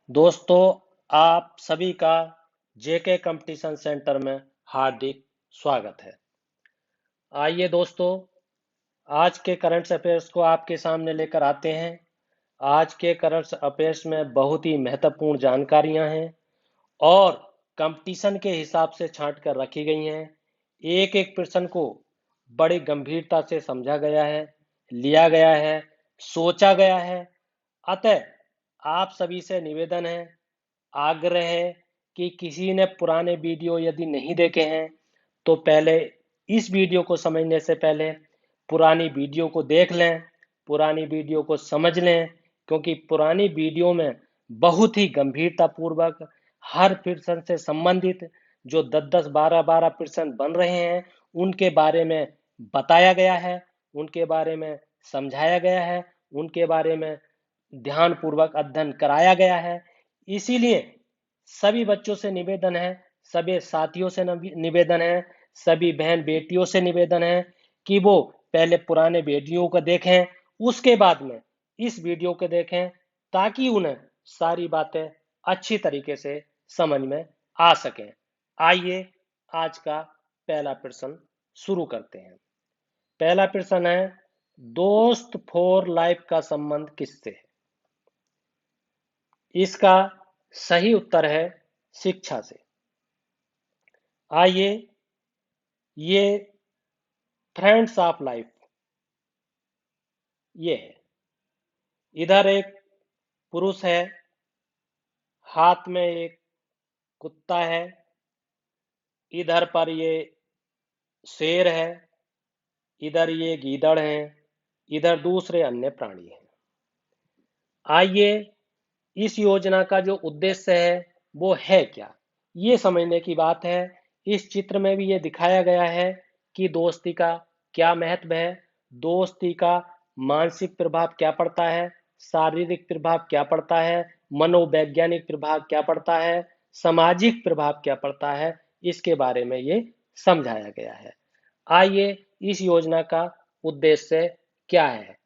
दोस्तों, आप सभी का जेके कंपटीशन सेंटर में हार्दिक स्वागत है। आइए दोस्तों, आज के करंट अफेयर्स को आपके सामने लेकर आते हैं। आज के करंट अफेयर्स में बहुत ही महत्वपूर्ण जानकारियां हैं और कंपटीशन के हिसाब से छांट कर रखी गई हैं। एक एक प्रश्न को बड़ी गंभीरता से समझा गया है, लिया गया है, सोचा गया है। अतः आप सभी से निवेदन है, आग्रह है कि किसी ने पुराने वीडियो यदि नहीं देखे हैं तो पहले इस वीडियो को समझने से पहले पुरानी वीडियो को देख लें, पुरानी वीडियो को समझ लें, क्योंकि पुरानी वीडियो में बहुत ही गंभीरता पूर्वक हर प्रश्न से संबंधित जो 10-10, 12-12 प्रश्न बन रहे हैं उनके बारे में बताया गया है, उनके बारे में समझाया गया है, उनके बारे में ध्यानपूर्वक अध्ययन कराया गया है। इसीलिए सभी बच्चों से निवेदन है, सभी साथियों से निवेदन है, सभी बहन बेटियों से निवेदन है कि वो पहले पुराने वीडियो को देखें, उसके बाद में इस वीडियो को देखें, ताकि उन्हें सारी बातें अच्छी तरीके से समझ में आ सकें। आइए आज का पहला प्रश्न शुरू करते हैं। पहला प्रश्न है, दोस्त फॉर लाइफ का संबंध किससे है? इसका सही उत्तर है शिक्षा से। आइए, ये फ्रेंड्स ऑफ लाइफ ये है। इधर एक पुरुष है, हाथ में एक कुत्ता है, इधर पर ये शेर है, इधर ये गीदड़ है, इधर दूसरे अन्य प्राणी हैं। आइए, इस योजना का जो उद्देश्य है वो है क्या, ये समझने की बात है। इस चित्र में भी ये दिखाया गया है कि दोस्ती का क्या महत्व है, दोस्ती का मानसिक प्रभाव क्या पड़ता है, शारीरिक प्रभाव क्या पड़ता है, मनोवैज्ञानिक प्रभाव क्या पड़ता है, सामाजिक प्रभाव क्या पड़ता है, इसके बारे में ये समझाया गया है। आइए, इस योजना का उद्देश्य क्या है।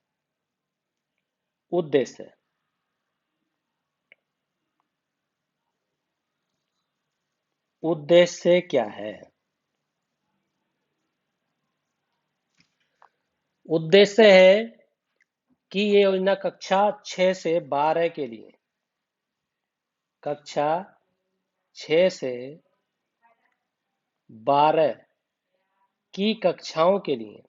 उद्देश्य उद्देश्य क्या है? उद्देश्य है कि ये योजना कक्षा 6 से 12 के लिए, कक्षा 6 से 12 की कक्षाओं के लिए,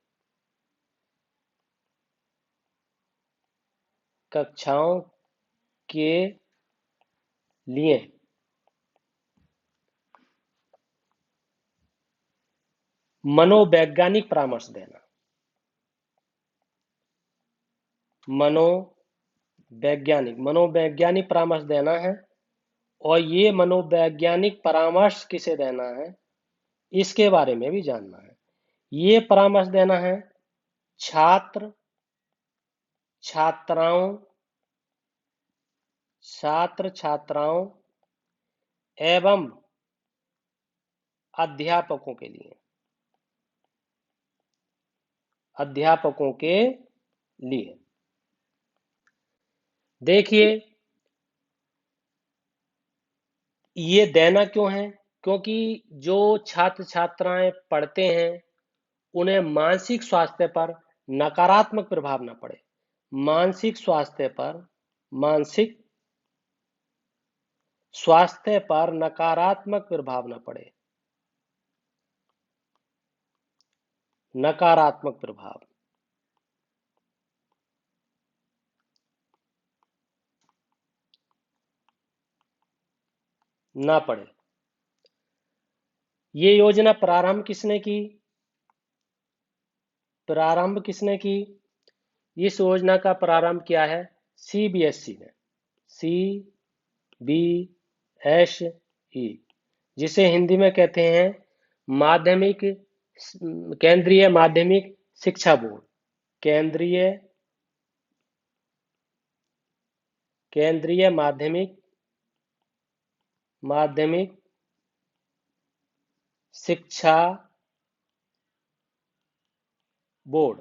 कक्षाओं के लिए मनोवैज्ञानिक परामर्श देना, मनोवैज्ञानिक परामर्श देना है। और ये मनोवैज्ञानिक परामर्श किसे देना है, इसके बारे में भी जानना है। ये परामर्श देना है छात्र छात्राओं छात्र छात्राओं एवं अध्यापकों के लिए, अध्यापकों के लिए। देखिए, ये देना क्यों है? क्योंकि जो छात्र छात्राएं पढ़ते हैं उन्हें मानसिक स्वास्थ्य पर नकारात्मक प्रभाव न पड़े, मानसिक स्वास्थ्य पर मानसिक स्वास्थ्य पर नकारात्मक प्रभाव न पड़े, नकारात्मक प्रभाव ना पड़े। ये योजना प्रारंभ किसने की? इस योजना का प्रारंभ किया है सीबीएसई ने, CBSE, जिसे हिंदी में कहते हैं माध्यमिक केंद्रीय माध्यमिक शिक्षा बोर्ड, केंद्रीय केंद्रीय माध्यमिक माध्यमिक शिक्षा बोर्ड।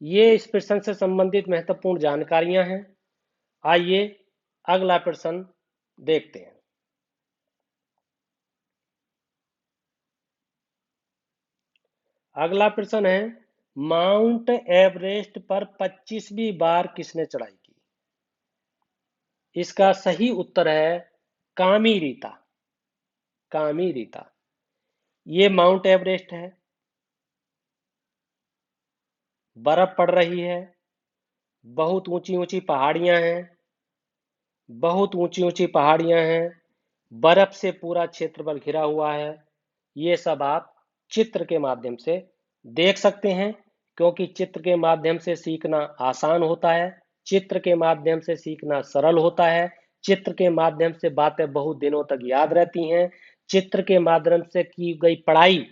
ये इस प्रश्न से संबंधित महत्वपूर्ण जानकारियां हैं। आइए अगला प्रश्न देखते हैं। अगला प्रश्न है, माउंट एवरेस्ट पर 25वीं बार किसने चढ़ाई की? इसका सही उत्तर है कामी रीता। कामी रीता। ये माउंट एवरेस्ट है, बर्फ पड़ रही है, बहुत ऊंची ऊंची पहाड़ियां हैं, बहुत ऊंची ऊंची पहाड़ियां हैं, बर्फ से पूरा क्षेत्रफल घिरा हुआ है। ये सब आप चित्र के माध्यम से देख सकते हैं, क्योंकि चित्र के माध्यम से सीखना आसान होता है, चित्र के माध्यम से सीखना सरल होता है, चित्र के माध्यम से बातें बहुत दिनों तक याद रहती हैं, चित्र के माध्यम से की गई पढ़ाई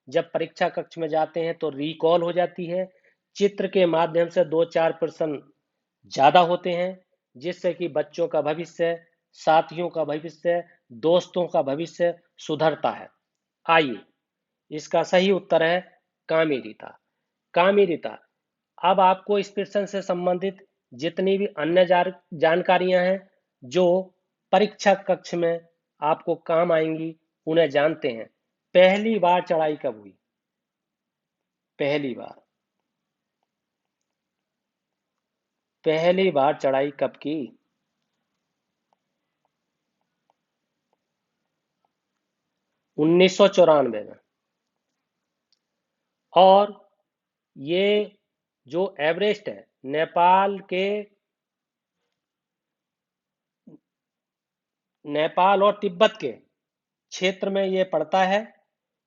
जब परीक्षा कक्ष में जाते हैं तो रिकॉल हो जाती है, चित्र के माध्यम से 2-4 प्रश्न ज्यादा होते हैं, जिससे कि बच्चों का भविष्य, साथियों का भविष्य, दोस्तों का भविष्य सुधरता है। आइए, इसका सही उत्तर है कामिरीता। कामिरीता। अब आपको इस प्रश्न से संबंधित जितनी भी अन्य जानकारियां हैं जो परीक्षा कक्ष में आपको काम आएंगी, उन्हें जानते हैं। पहली बार चढ़ाई कब हुई? पहली बार चढ़ाई कब की? 1994 में। और ये जो एवरेस्ट है, नेपाल और तिब्बत के क्षेत्र में ये पड़ता है।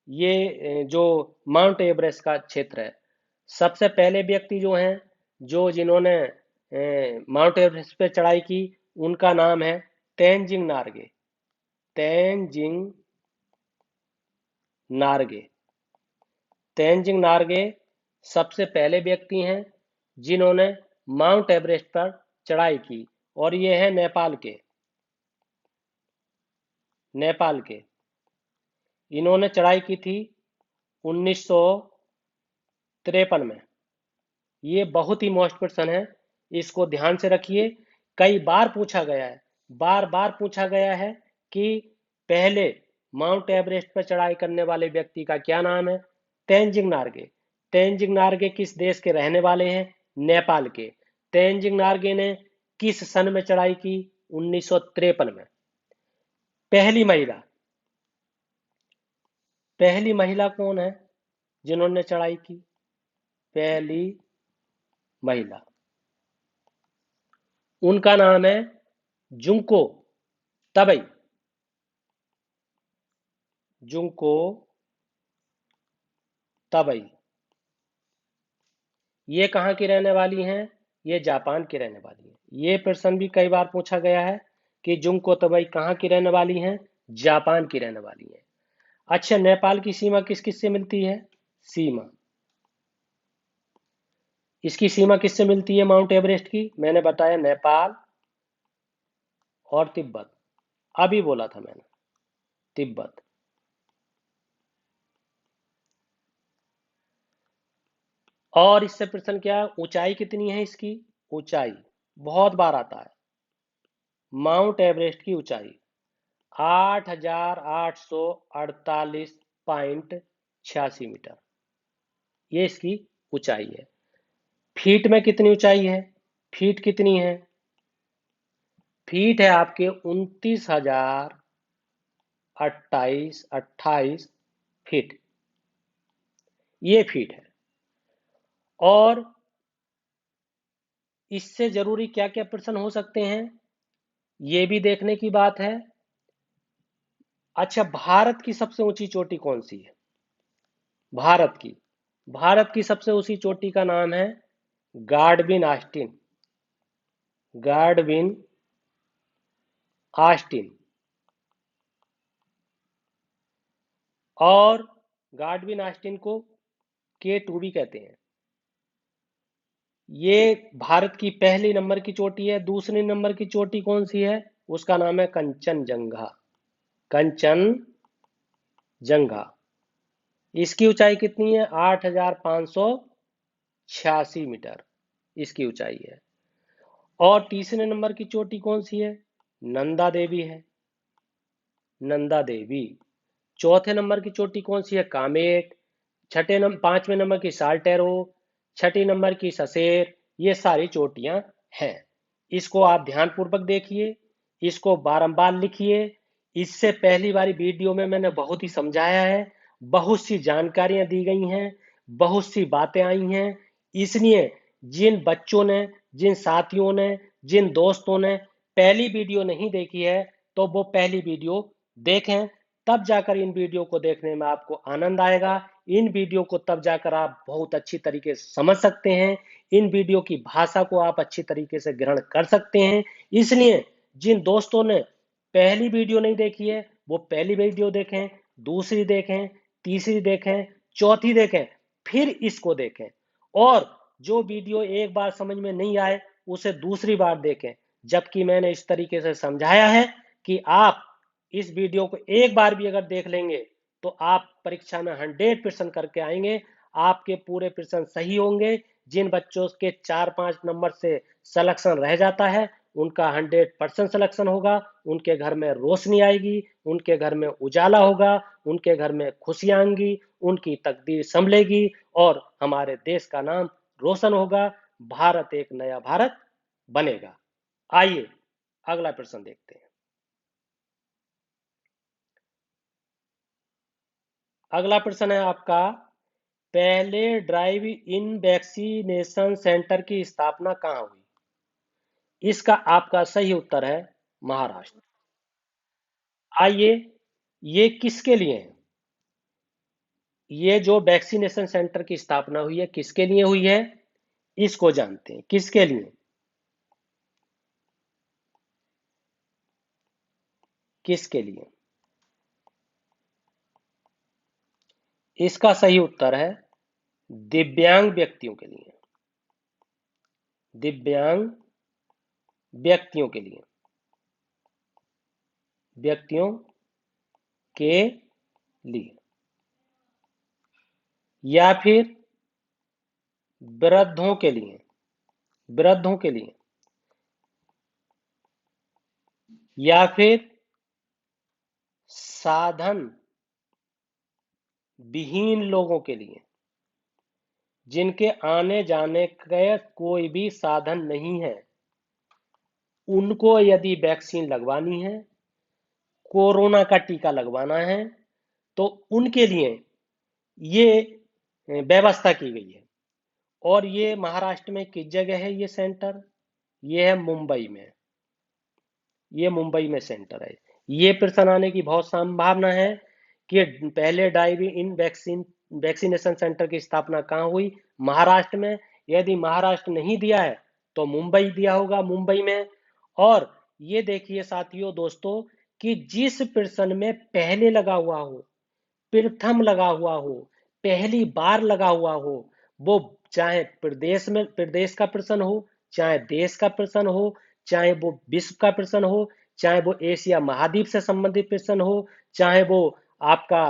ये जो माउंट एवरेस्ट का क्षेत्र है, सबसे पहले व्यक्ति जो हैं, जो जिन्होंने माउंट एवरेस्ट पे चढ़ाई की, उनका नाम है तेनजिंग नार्गे। तेनजिंग नार्गे। तेनजिंग नार्गे सबसे पहले व्यक्ति हैं जिन्होंने माउंट एवरेस्ट पर चढ़ाई की, और ये है नेपाल के। इन्होंने चढ़ाई की थी 1953 में। ये बहुत ही मोस्ट क्वेश्चन है, इसको ध्यान से रखिए। कई बार पूछा गया है, बार बार पूछा गया है कि पहले माउंट एवरेस्ट पर चढ़ाई करने वाले व्यक्ति का क्या नाम है? तेनजिंग नार्गे। तेनजिंग नार्गे किस देश के रहने वाले हैं? नेपाल के। तेनजिंग नार्गे ने किस सन में चढ़ाई की? 1953 में। पहली महिला पहली महिला कौन है जिन्होंने चढ़ाई की? पहली महिला, उनका नाम है जुंको तबई। जुंको तबई। ये कहाँ की रहने वाली हैं? ये जापान की रहने वाली हैं। ये प्रश्न भी कई बार पूछा गया है कि जुंको तबई कहाँ की रहने वाली हैं? जापान की रहने वाली हैं। अच्छा, नेपाल की सीमा किस किस से मिलती है? सीमा इसकी सीमा किससे मिलती है माउंट एवरेस्ट की? मैंने बताया नेपाल और तिब्बत। अभी बोला था मैंने, तिब्बत। और इससे प्रश्न क्या है? ऊंचाई कितनी है इसकी? ऊंचाई बहुत बार आता है। माउंट एवरेस्ट की ऊंचाई 8,848.86 मीटर, ये इसकी ऊंचाई है। फीट में कितनी ऊंचाई है? फीट कितनी है? फीट है आपके 29,028 ये फीट है। और इससे जरूरी क्या क्या प्रश्न हो सकते हैं, ये भी देखने की बात है। अच्छा, भारत की सबसे ऊंची चोटी कौन सी है? भारत की सबसे ऊंची चोटी का नाम है गार्डविन आस्टिन। Godwin Austen. और गार्डविन आस्टिन को K2 भी कहते हैं। ये भारत की पहली नंबर की चोटी है। दूसरी नंबर की चोटी कौन सी है? उसका नाम है कंचनजंगा। कंचनजंगा। इसकी ऊंचाई कितनी है? 8,546 86 मीटर इसकी ऊंचाई है। और तीसरे नंबर की चोटी कौन सी है? नंदा देवी है, नंदा देवी। चौथे नंबर की चोटी कौन सी है? कामेट। पांचवें नंबर की साल्टेरो, छठी नंबर की ससेर। ये सारी चोटियां हैं। इसको आप ध्यानपूर्वक देखिए, इसको बारंबार लिखिए। इससे पहली बारी वीडियो में मैंने बहुत ही समझाया है, बहुत सी जानकारियां दी गई हैं, बहुत सी बातें आई हैं। इसलिए जिन बच्चों ने, जिन साथियों ने, जिन दोस्तों ने पहली वीडियो नहीं देखी है, तो वो पहली वीडियो देखें। तब जाकर इन वीडियो को देखने में आपको आनंद आएगा। इन वीडियो को तब जाकर आप बहुत अच्छी तरीके से समझ सकते हैं। इन वीडियो की भाषा को आप अच्छी तरीके से ग्रहण कर सकते हैं। इसलिए जिन दोस्तों ने पहली वीडियो नहीं देखी है, वो पहली वीडियो देखें, दूसरी देखें, तीसरी देखें, चौथी देखें, फिर इसको देखें। और जो वीडियो एक बार समझ में नहीं आए, उसे दूसरी बार देखें। जबकि मैंने इस तरीके से समझाया है कि आप इस वीडियो को एक बार भी अगर देख लेंगे, तो आप परीक्षा में 100% करके आएंगे। आपके पूरे प्रश्न सही होंगे। जिन बच्चों के 4-5 नंबर से सिलेक्शन रह जाता है, उनका 100% सिलेक्शन होगा। उनके घर में रोशनी आएगी, उनके घर में उजाला होगा, उनके घर में खुशियां आएंगी, उनकी तकदीर संभलेगी और हमारे देश का नाम रोशन होगा। भारत एक नया भारत बनेगा। आइए अगला प्रश्न देखते हैं। अगला प्रश्न है आपका, पहले ड्राइव इन वैक्सीनेशन सेंटर की स्थापना कहाँ हुई? इसका आपका सही उत्तर है महाराष्ट्र। आइए, ये किसके लिए है? ये जो वैक्सीनेशन सेंटर की स्थापना हुई है, किसके लिए हुई है? इसको जानते हैं, किसके लिए? किसके लिए? इसका सही उत्तर है दिव्यांग व्यक्तियों के लिए। दिव्यांग व्यक्तियों के लिए, व्यक्तियों के लिए, या फिर वृद्धों के लिए, वृद्धों के लिए, या फिर साधन विहीन लोगों के लिए, जिनके आने जाने का कोई भी साधन नहीं है। उनको यदि वैक्सीन लगवानी है, कोरोना का टीका लगवाना है, तो उनके लिए ये व्यवस्था की गई है। और ये महाराष्ट्र में किस जगह है ये सेंटर? ये है मुंबई में। ये मुंबई में सेंटर है। ये प्रश्न आने की बहुत संभावना है कि पहले ड्राइव इन वैक्सीनेशन सेंटर की स्थापना कहाँ हुई? महाराष्ट्र में। यदि महाराष्ट्र नहीं दिया है, तो मुंबई दिया होगा, मुंबई में। और ये देखिए साथियों, दोस्तों, कि जिस प्रश्न में पहले लगा हुआ हो, प्रथम लगा हुआ हो, पहली बार लगा हुआ हो, वो चाहे प्रदेश का प्रश्न हो, चाहे देश का प्रश्न हो, चाहे वो विश्व का प्रश्न हो, चाहे वो एशिया महाद्वीप से संबंधित प्रश्न हो, चाहे वो आपका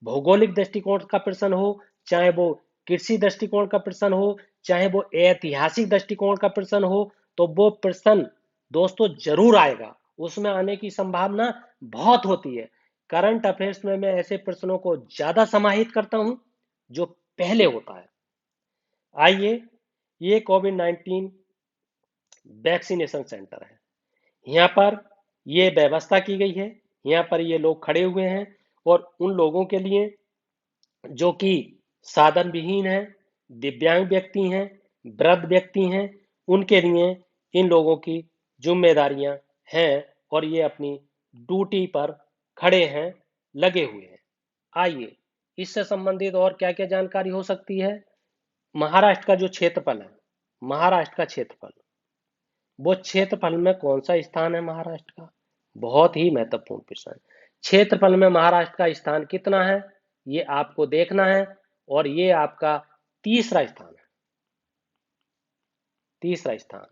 भौगोलिक दृष्टिकोण का प्रश्न हो, चाहे वो कृषि दृष्टिकोण का प्रश्न हो, चाहे वो ऐतिहासिक दृष्टिकोण का प्रश्न हो, तो वो प्रश्न दोस्तों जरूर आएगा। उसमें आने की संभावना बहुत होती है। करंट अफेयर्स में मैं ऐसे प्रश्नों को ज्यादा समाहित करता हूं जो पहले होता है। आइए, ये कोविड-19 वैक्सीनेशन सेंटर है। यहाँ पर ये व्यवस्था की गई है। यहाँ पर ये लोग खड़े हुए हैं और उन लोगों के लिए जो कि साधन विहीन है, दिव्यांग व्यक्ति हैं, वृद्ध व्यक्ति हैं, उनके लिए इन लोगों की जिम्मेदारियां हैं और ये अपनी ड्यूटी पर खड़े हैं, लगे हुए हैं। आइए, इससे संबंधित और क्या क्या जानकारी हो सकती है? महाराष्ट्र का जो क्षेत्रफल है, महाराष्ट्र का क्षेत्रफल, वो क्षेत्रफल में कौन सा स्थान है महाराष्ट्र का? बहुत ही महत्वपूर्ण प्रश्न है। क्षेत्रफल में महाराष्ट्र का स्थान कितना है, ये आपको देखना है। और ये आपका तीसरा स्थान है। तीसरा स्थान।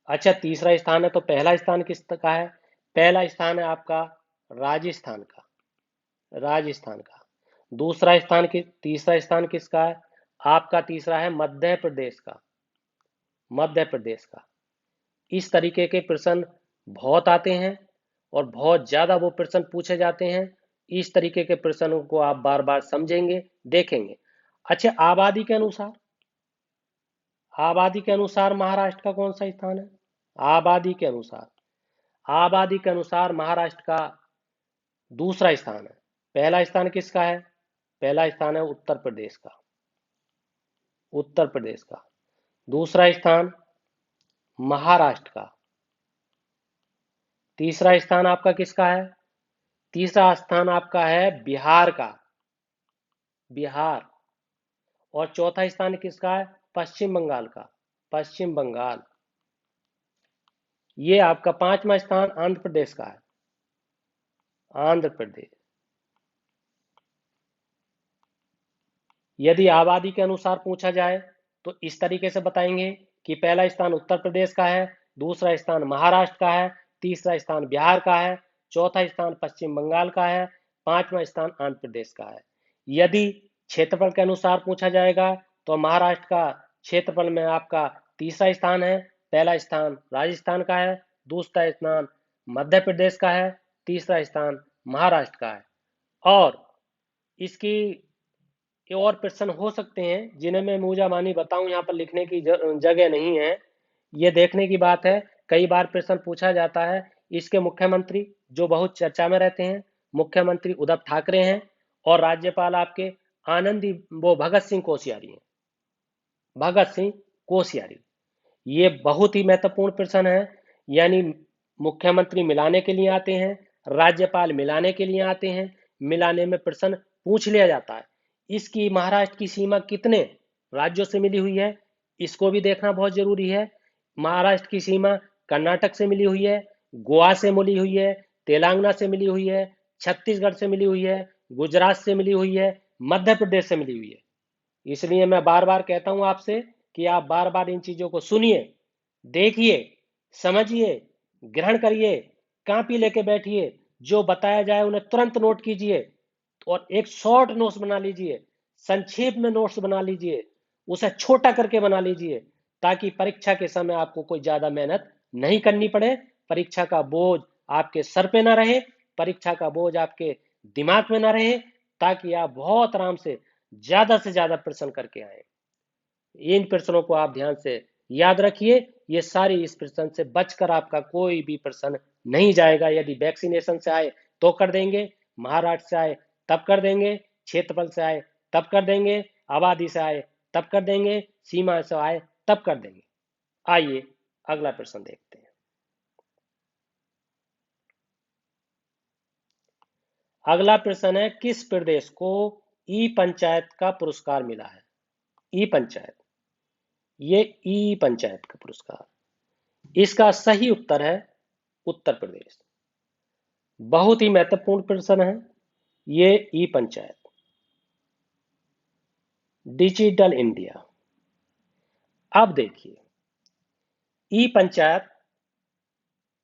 अच्छा, तीसरा स्थान है, तो पहला स्थान किसका है? पहला स्थान है आपका राजस्थान का। राजस्थान का। दूसरा स्थान तीसरा स्थान किसका है? आपका तीसरा है मध्य प्रदेश का, मध्य प्रदेश का। इस तरीके के प्रश्न बहुत आते हैं और बहुत ज्यादा वो प्रश्न पूछे जाते हैं। इस तरीके के प्रश्नों को आप बार बार समझेंगे, देखेंगे। अच्छा, आबादी के अनुसार महाराष्ट्र का कौन सा स्थान है? आबादी के अनुसार, आबादी के अनुसार महाराष्ट्र का दूसरा स्थान है। पहला स्थान किसका है? पहला स्थान है उत्तर प्रदेश का, उत्तर प्रदेश का। दूसरा स्थान महाराष्ट्र का। तीसरा स्थान आपका किसका है? तीसरा स्थान आपका है बिहार का, बिहार। और चौथा स्थान किसका है? पश्चिम बंगाल का, पश्चिम बंगाल। ये आपका पांचवा स्थान आंध्र प्रदेश का है, आंध्र प्रदेश। यदि आबादी के अनुसार पूछा जाए तो इस तरीके से बताएंगे कि पहला स्थान उत्तर प्रदेश का है, दूसरा स्थान महाराष्ट्र का है, तीसरा स्थान बिहार का है, चौथा स्थान पश्चिम बंगाल का है, पांचवा स्थान आंध्र प्रदेश का है। यदि क्षेत्रफल के अनुसार पूछा जाएगा तो महाराष्ट्र का क्षेत्रफल में आपका तीसरा स्थान है, पहला स्थान राजस्थान का है, दूसरा स्थान मध्य प्रदेश का है, तीसरा स्थान महाराष्ट्र का है। और इसकी और प्रश्न हो सकते हैं जिन्हें मैं मूजा मानी बताऊं, यहाँ पर लिखने की जगह नहीं है। ये देखने की बात है, कई बार प्रश्न पूछा जाता है। इसके मुख्यमंत्री जो बहुत चर्चा में रहते हैं, मुख्यमंत्री उद्धव ठाकरे हैं और राज्यपाल आपके आनंदी वो भगत सिंह कोश्यारी हैं, भगत सिंह कोश्यारी। ये बहुत ही महत्वपूर्ण प्रश्न है। यानी मुख्यमंत्री मिलाने के लिए आते हैं, राज्यपाल मिलाने के लिए आते हैं, मिलाने में प्रश्न पूछ लिया जाता है। इसकी महाराष्ट्र की सीमा कितने राज्यों से मिली हुई है, इसको भी देखना बहुत जरूरी है। महाराष्ट्र की सीमा कर्नाटक से मिली हुई है, गोवा से मिली हुई है, तेलंगाना से मिली हुई है, छत्तीसगढ़ से मिली हुई है, गुजरात से मिली हुई है, मध्य प्रदेश से मिली हुई है। इसलिए मैं बार बार कहता हूं आपसे कि आप बार बार इन चीजों को सुनिए, देखिए, समझिए, ग्रहण करिए, कॉपी लेके बैठिए, जो बताया जाए उन्हें तुरंत नोट कीजिए और एक शॉर्ट नोट्स बना लीजिए, संक्षेप में नोट्स बना लीजिए, उसे छोटा करके बना लीजिए, ताकि परीक्षा के समय आपको कोई ज्यादा मेहनत नहीं करनी पड़े, परीक्षा का बोझ आपके सर पे ना रहे, परीक्षा का बोझ आपके दिमाग में ना रहे, ताकि आप बहुत आराम से ज्यादा प्रश्न करके आए। इन प्रश्नों को आप ध्यान से याद रखिए। ये सारी इस प्रश्न से बचकर आपका कोई भी प्रश्न नहीं जाएगा। यदि वैक्सीनेशन से आए तो कर देंगे, महाराष्ट्र से आए तब कर देंगे, क्षेत्रफल से आए तब कर देंगे, आबादी से आए तब कर देंगे, सीमा से आए तब कर देंगे। आइए अगला प्रश्न देखते हैं। अगला प्रश्न है, किस प्रदेश को ई पंचायत का पुरस्कार मिला है? ई पंचायत, ये ई पंचायत का पुरस्कार। इसका सही उत्तर है उत्तर प्रदेश। बहुत ही महत्वपूर्ण प्रश्न है ये। ई पंचायत, डिजिटल इंडिया। अब देखिए, ई पंचायत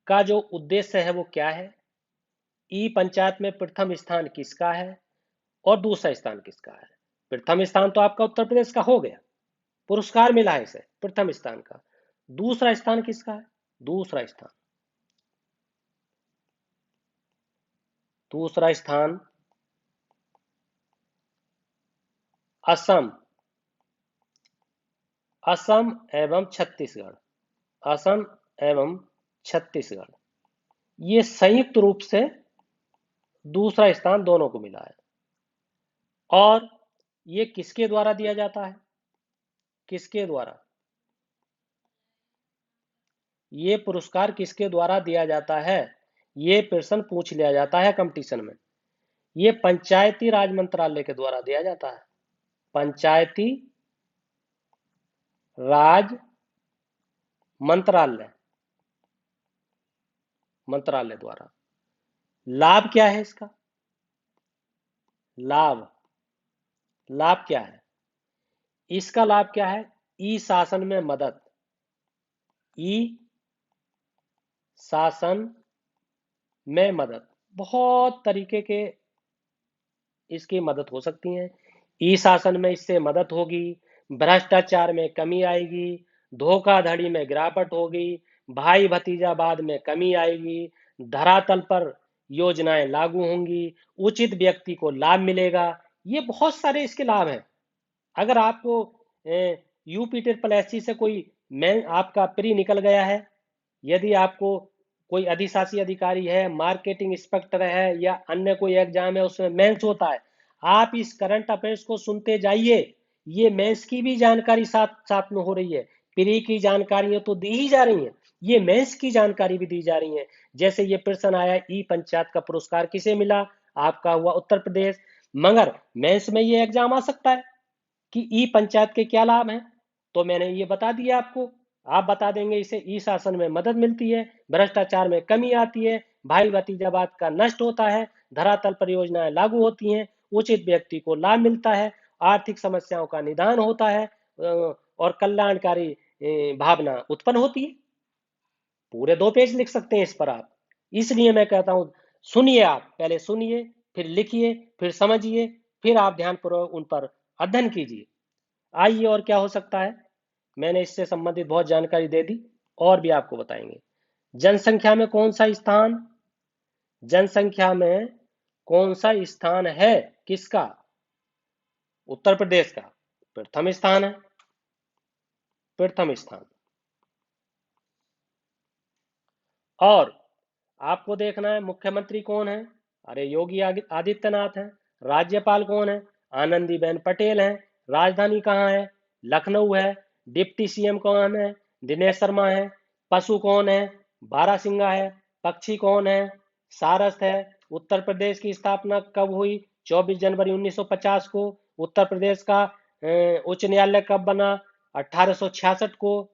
का जो उद्देश्य है वो क्या है, ई पंचायत में प्रथम स्थान किसका है और दूसरा स्थान किसका है? प्रथम स्थान तो आपका उत्तर प्रदेश का हो गया, पुरस्कार मिला है इसे प्रथम स्थान का। दूसरा स्थान किसका है? दूसरा स्थान असम, असम एवं छत्तीसगढ़, असम एवं छत्तीसगढ़, ये संयुक्त रूप से दूसरा स्थान दोनों को मिला है। और ये किसके द्वारा दिया जाता है? किसके द्वारा ये पुरस्कार किसके द्वारा दिया जाता है? ये प्रश्न पूछ लिया जाता है कंपटीशन में। ये पंचायती राज मंत्रालय के द्वारा दिया जाता है, पंचायती राज मंत्रालय, मंत्रालय द्वारा। लाभ क्या है इसका? लाभ, लाभ क्या है इसका? लाभ क्या है? ई शासन में मदद, ई शासन में मदद। बहुत तरीके के इसकी मदद हो सकती है। ई शासन में इससे मदद होगी, भ्रष्टाचार में कमी आएगी, धोखाधड़ी में गिरावट होगी, भाई भतीजावाद में कमी आएगी, धरातल पर योजनाएं लागू होंगी, उचित व्यक्ति को लाभ मिलेगा। ये बहुत सारे इसके लाभ हैं। अगर आपको यूपी ट्रिपल एससी से कोई मैं आपका प्री निकल गया है, यदि आपको कोई अधिशासी अधिकारी है, मार्केटिंग इंस्पेक्टर है, या अन्य कोई एग्जाम है उसमें मेंस होता है, आप इस करंट अफेयर्स को सुनते जाइए। ये मेंस की भी जानकारी साथ साथ में हो रही है, प्री की जानकारियां तो दी ही जा रही हैं, ये मेंस की जानकारी भी दी जा रही है। जैसे ये प्रश्न आया, ई पंचायत का पुरस्कार किसे मिला, आपका हुआ उत्तर प्रदेश। मगर मेंस में ये एग्जाम आ सकता है कि ई पंचायत के क्या लाभ हैं, तो मैंने ये बता दिया आपको। आप बता देंगे इसे ई शासन में मदद मिलती है, भ्रष्टाचार में कमी आती है, भाई भतीजावाद का नष्ट होता है, धरातल परियोजनाएं लागू होती हैं, उचित व्यक्ति को लाभ मिलता है, आर्थिक समस्याओं का निदान होता है, और कल्याणकारी भावना उत्पन्न होती है। पूरे 2 पेज लिख सकते हैं इस पर आप। इसलिए मैं कहता हूं, सुनिए, आप पहले सुनिए, फिर लिखिए, फिर समझिए, फिर आप ध्यानपूर्वक उन पर अध्ययन कीजिए। आइए, और क्या हो सकता है। मैंने इससे संबंधित बहुत जानकारी दे दी, और भी आपको बताएंगे। जनसंख्या में कौन सा स्थान, जनसंख्या में कौन सा स्थान है, किसका, उत्तर प्रदेश का प्रथम स्थान है, प्रथम स्थान। और आपको देखना है मुख्यमंत्री कौन है, अरे योगी आदित्यनाथ है। राज्यपाल कौन है, आनंदीबेन पटेल है। राजधानी कहाँ है, लखनऊ है। डिप्टी सीएम कौन है, दिनेश शर्मा है। पशु कौन है, बारहसिंगा है। पक्षी कौन है, सारस है। उत्तर प्रदेश की स्थापना कब हुई, 24 जनवरी 1950 को। उत्तर प्रदेश का उच्च न्यायालय कब बना, 1866 को।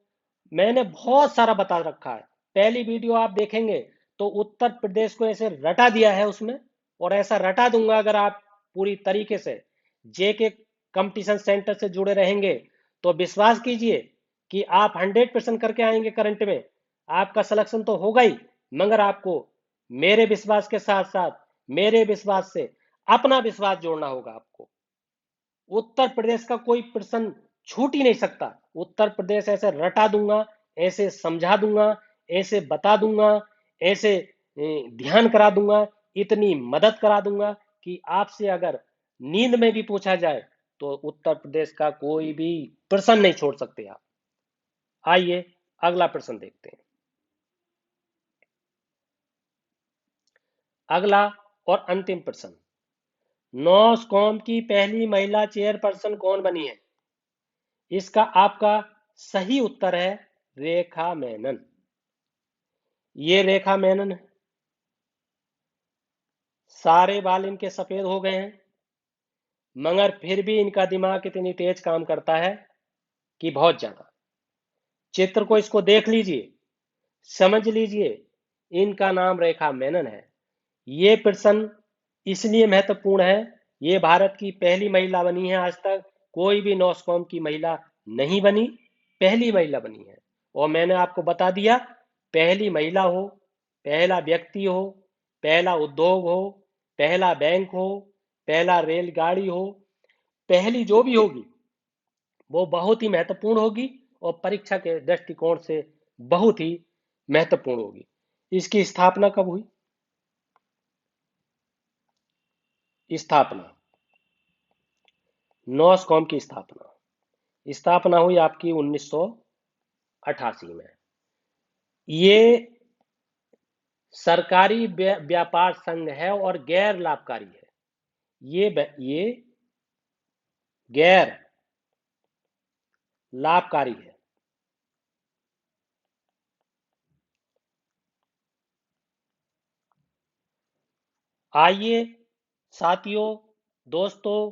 मैंने बहुत सारा बता रखा है। पहली वीडियो आप देखेंगे तो उत्तर प्रदेश को ऐसे रटा दिया है उसमें, और ऐसा रटा दूंगा अगर आप पूरी तरीके से जेके कंपटीशन सेंटर से जुड़े रहेंगे, तो विश्वास कीजिए कि आप 100% करके आएंगे करंट में। आपका सिलेक्शन तो होगा ही, मगर आपको मेरे विश्वास के साथ साथ मेरे विश्वास से अपना विश्वास जोड़ना होगा। आपको उत्तर प्रदेश का कोई प्रश्न छूट ही नहीं सकता। उत्तर प्रदेश ऐसे रटा दूंगा, ऐसे समझा दूंगा, ऐसे बता दूंगा, ऐसे ध्यान करा दूंगा, इतनी मदद करा दूंगा कि आपसे अगर नींद में भी पूछा जाए तो उत्तर प्रदेश का कोई भी प्रश्न नहीं छोड़ सकते आप। आइए अगला प्रश्न देखते हैं। अगला और अंतिम प्रश्न, नॉस्कॉम की पहली महिला चेयरपर्सन कौन बनी है। इसका आपका सही उत्तर है रेखा मेनन। ये रेखा मेनन है। सारे बाल इनके सफेद हो गए हैं, मगर फिर भी इनका दिमाग इतनी तेज काम करता है कि बहुत ज्यादा। चित्र को इसको देख लीजिए, समझ लीजिए, इनका नाम रेखा मेनन है। ये प्रश्न इसलिए महत्वपूर्ण है, ये भारत की पहली महिला बनी है। आज तक कोई भी नॉस्कॉम की महिला नहीं बनी, पहली महिला बनी है। और मैंने आपको बता दिया, पहली महिला हो, पहला व्यक्ति हो, पहला उद्योग हो, पहला बैंक हो, पहला रेलगाड़ी हो, पहली जो भी होगी वो बहुत ही महत्वपूर्ण होगी, और परीक्षा के दृष्टिकोण से बहुत ही महत्वपूर्ण होगी। इसकी स्थापना कब हुई, स्थापना, नॉस्कॉम की स्थापना स्थापना हुई आपकी 1988 में। ये सरकारी व्यापार संघ है और गैर लाभकारी है। ये गैर लाभकारी है। आइए साथियों, दोस्तों,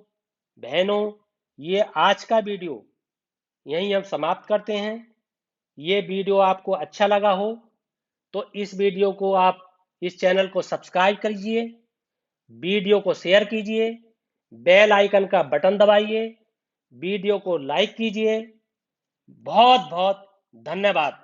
बहनों, ये आज का वीडियो यहीं हम समाप्त करते हैं। ये वीडियो आपको अच्छा लगा हो तो इस वीडियो को आप इस चैनल को सब्सक्राइब कीजिए, वीडियो को शेयर कीजिए, बेल आइकन का बटन दबाइए, वीडियो को लाइक कीजिए। बहुत बहुत धन्यवाद।